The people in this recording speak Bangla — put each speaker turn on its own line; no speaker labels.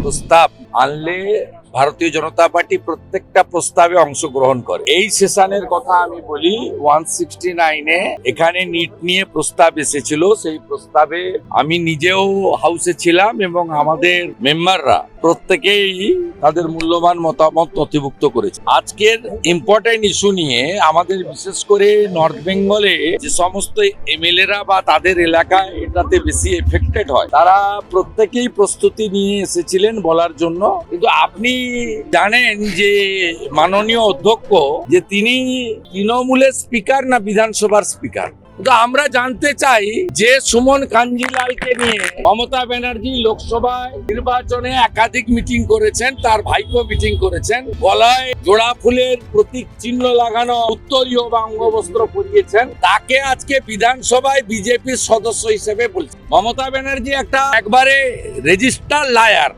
প্রস্তাব আনলে ভারতীয় জনতা পার্টি প্রত্যেকটা প্রস্তাবে অংশগ্রহণ করে। এই সেশনের কথা আমি বলি, 169-এ এখানে নিট নিয়ে প্রস্তাব এসেছিল। সেই প্রস্তাবে আমি নিজেও হাউসে ছিলাম এবং আমাদের মেম্বাররা প্রত্যেকেই তাদের মূল্যবান মতামত নথিভুক্ত করেছে। আজকের ইম্পর্টেন্ট ইস্যু নিয়ে আমাদের বিশেষ করে নর্থ বেঙ্গলে যে সমস্ত এমএলএরা বা তাদের এলাকায় এটাতে বেশি এফেক্টেড হয়, তারা প্রত্যেকেই প্রস্তুতি নিয়ে এসেছিলেন বলার জন্য। কিন্তু আপনি জানেন যে মাননীয় অধ্যক্ষ যে তিনি তৃণমূলের স্পিকার না বিধানসভার স্পিকার। তো আমরা জানতে চাই যে সুমন কাঞ্জিলালকে নিয়ে মমতা ব্যানার্জি লোকসভায় নির্বাচনে একাধিক মিটিং করেছেন, তার ভাইপো মিটিং করেছেন, গলায় জোড়া ফুলের প্রতীক চিহ্ন লাগানো উত্তরীয় বা অঙ্গবস্ত্র পরিয়েছেন, তাকে আজকে বিধানসভায় বিজেপির সদস্য হিসেবে বলছেন। মমতা ব্যানার্জি একবারে রেজিস্টার লায়ার।